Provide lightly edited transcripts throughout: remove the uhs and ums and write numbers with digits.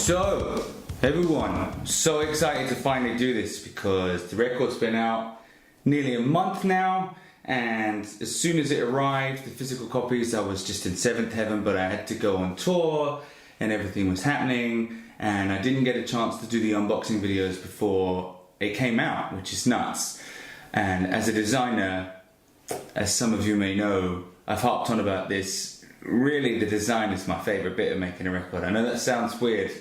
So, everyone, so excited to finally do this because the record's been out nearly a month now, and as soon as it arrived, the physical copies, I was just in seventh heaven, but I had to go on tour and everything was happening, and I didn't get a chance to do the unboxing videos before it came out, which is nuts. And as a designer, as some of you may know, I've harped on about this. Really, the design is my favorite bit of making a record. I know that sounds weird,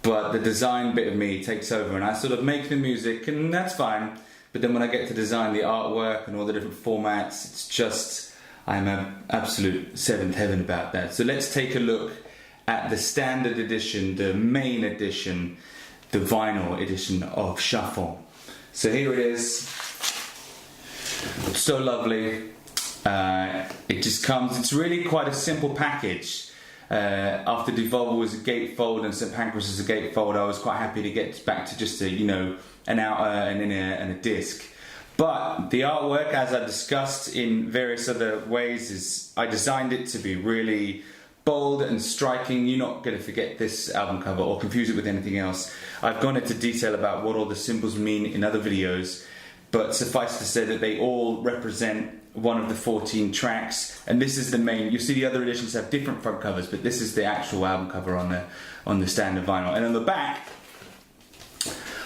but the design bit of me takes over, and I sort of make the music, and that's fine. But then when I get to design the artwork and all the different formats, it's just, I'm an absolute seventh heaven about that. So let's take a look at the standard edition, the main edition, the vinyl edition of Shuffle. So here it is. So lovely. It just comes, it's really quite a simple package. After Devolver was a gatefold and St. Pancras was a gatefold, I was quite happy to get back to just a, an outer, an inner, and a disc. But the artwork, as I discussed in various other ways, is I designed it to be really bold and striking. You're not going to forget this album cover or confuse it with anything else. I've gone into detail about what all the symbols mean in other videos, but suffice to say that they all represent one of the 14 tracks, and this is the main. You see the other editions have different front covers, but this is the actual album cover on the standard vinyl. And on the back,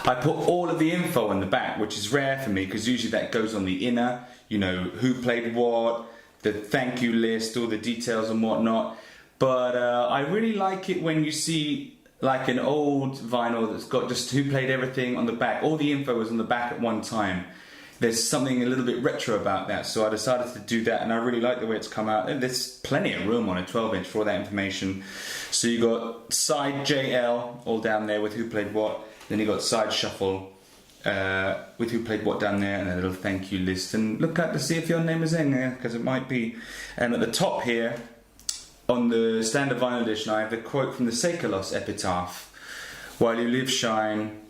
I put all of the info on the back, which is rare for me because usually that goes on the inner, who played what, the thank you list, all the details and whatnot. But I really like it when you see like an old vinyl that's got just who played everything on the back. All the info was on the back at one time. There's something a little bit retro about that, so I decided to do that, and I really like the way it's come out. And there's plenty of room on a 12-inch for all that information. So you got side JL all down there with who played what, then you got side Shuffle with who played what down there, and a little thank you list. And look out to see if your name is in there, because it might be. And at the top here, on the standard vinyl edition, I have the quote from the Seikilos epitaph: "While you live, shine.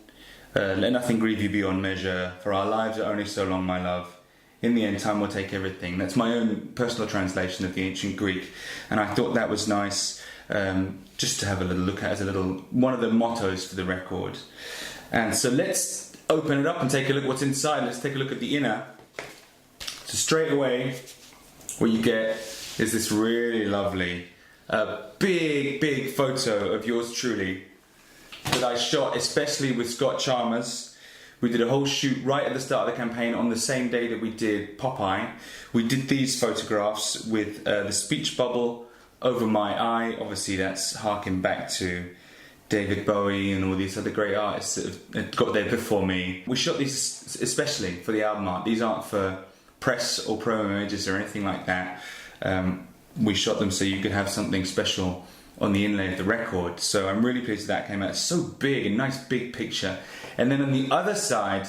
Let nothing grieve you beyond measure, for our lives are only so long, my love. In the end, time will take everything." That's my own personal translation of the ancient Greek, and I thought that was nice just to have a little look at as a little one of the mottos for the record. And so let's open it up and take a look what's inside. Let's take a look at the inner. So straight away, what you get is this really lovely, big photo of yours truly that I shot especially with Scott Chalmers. We did a whole shoot right at the start of the campaign on the same day that we did Popeye. We did these photographs with the speech bubble over my eye. Obviously that's harking back to David Bowie and all these other great artists that have got there before me. We shot these especially for the album art. These aren't for press or promo images or anything like that. We shot them so you could have something special on the inlay of the record. So I'm really pleased that came out. It's so big, a nice big picture. And then on the other side,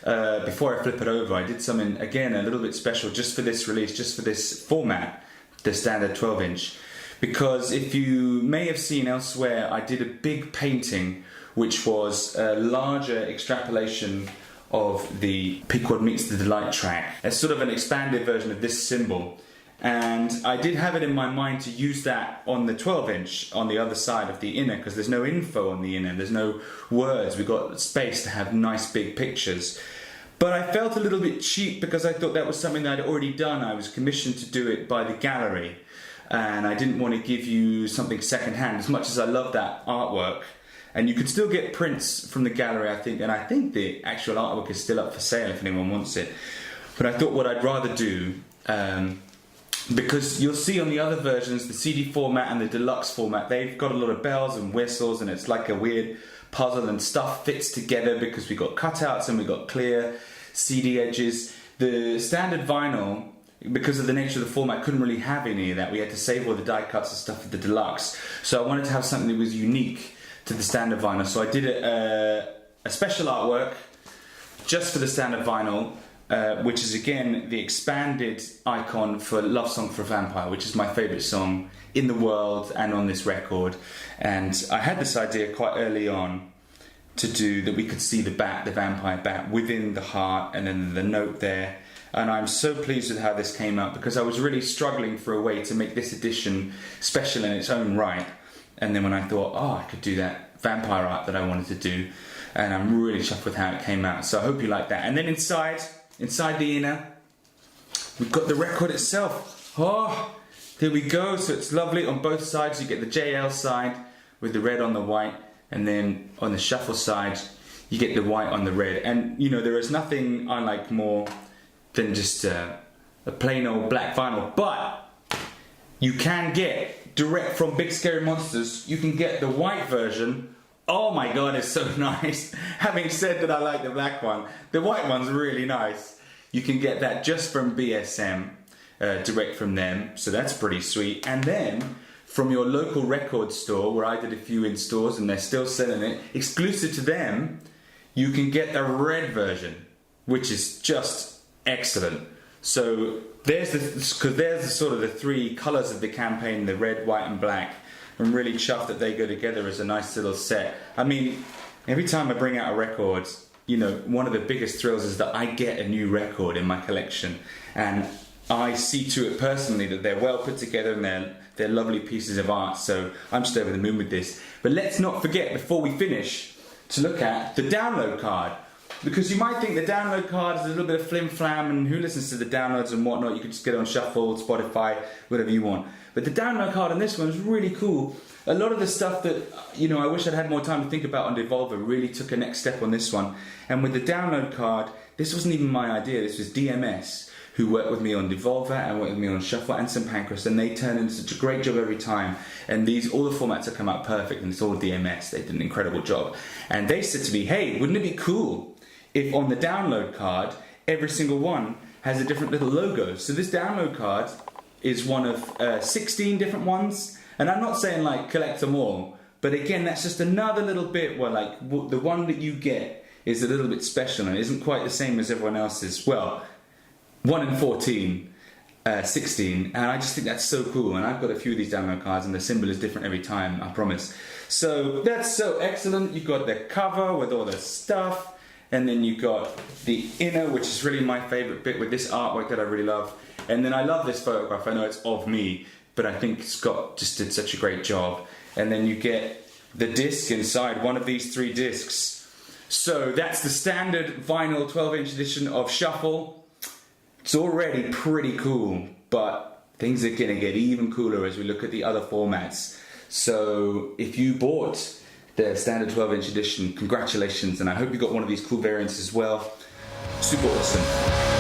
before I flip it over, I did something, again, a little bit special just for this release, just for this format, the standard 12-inch. Because if you may have seen elsewhere, I did a big painting which was a larger extrapolation of the Pequod Meets the Delight track. It's sort of an expanded version of this symbol. And I did have it in my mind to use that on the 12-inch on the other side of the inner, because there's no info on the inner, there's no words, we've got space to have nice big pictures. But I felt a little bit cheap because I thought that was something that I'd already done. I was commissioned to do it by the gallery, and I didn't want to give you something secondhand, as much as I love that artwork. And you could still get prints from the gallery, I think, and I think the actual artwork is still up for sale if anyone wants it. But I thought what I'd rather do, because you'll see on the other versions, the CD format and the deluxe format, they've got a lot of bells and whistles, and it's like a weird puzzle, and stuff fits together because we got cutouts and we got clear CD edges. The standard vinyl, because of the nature of the format, couldn't really have any of that. We had to save all the die cuts and stuff for the deluxe. So I wanted to have something that was unique to the standard vinyl. So I did a special artwork just for the standard vinyl, which is again the expanded icon for Love Song for a Vampire, which is my favourite song in the world and on this record. And I had this idea quite early on to do that we could see the bat, the vampire bat, within the heart, and then the note there. And I'm so pleased with how this came out, because I was really struggling for a way to make this edition special in its own right. And then when I thought, oh, I could do that vampire art that I wanted to do, and I'm really chuffed with how it came out. So I hope you like that. And then inside the inner, we've got the record itself. Oh, there we go. So it's lovely on both sides. You get the JL side with the red on the white, and then on the shuffle side, you get the white on the red. And you know, there is nothing I like more than just a plain old black vinyl, but you can get direct from Big Scary Monsters, you can get the white version. Oh my god, it's so nice. Having said that I like the black one, the white one's really nice. You can get that just from BSM, direct from them, so that's pretty sweet. And then from your local record store, where I did a few in stores and they're still selling it, exclusive to them, you can get the red version, which is just excellent. So there's the sort of the three colours of the campaign, the red, white and black. I'm really chuffed that they go together as a nice little set. I mean, every time I bring out a record, you know, one of the biggest thrills is that I get a new record in my collection, and I see to it personally that they're well put together and they're lovely pieces of art. So I'm just over the moon with this. But let's not forget, before we finish, to look at the download card. Because you might think the download card is a little bit of flim-flam, and who listens to the downloads and whatnot. You can just get it on Shuffle, Spotify, whatever you want. But the download card on this one is really cool. A lot of the stuff that, you know, I wish I'd had more time to think about on Devolver really took a next step on this one. And with the download card, this wasn't even my idea. This was DMS, who worked with me on Devolver and worked with me on Shuffle and St. Pancras, and they turn in such a great job every time. And all the formats have come out perfect, and it's all DMS. They did an incredible job. And they said to me, hey, wouldn't it be cool if on the download card, every single one has a different little logo? So this download card is one of 16 different ones. And I'm not saying like collect them all, but again, that's just another little bit where like the one that you get is a little bit special and isn't quite the same as everyone else's. Well, 1 in 14, 16, and I just think that's so cool. And I've got a few of these download cards and the symbol is different every time, I promise. So that's so excellent. You've got the cover with all the stuff. And then you got the inner, which is really my favourite bit with this artwork that I really love. And then I love this photograph. I know it's of me, but I think Scott just did such a great job. And then you get the disc inside, one of these 3 discs. So that's the standard vinyl 12-inch edition of Shuffle. It's already pretty cool, but things are going to get even cooler as we look at the other formats. So if you bought the standard 12-inch edition, congratulations, and I hope you got one of these cool variants as well. Super awesome.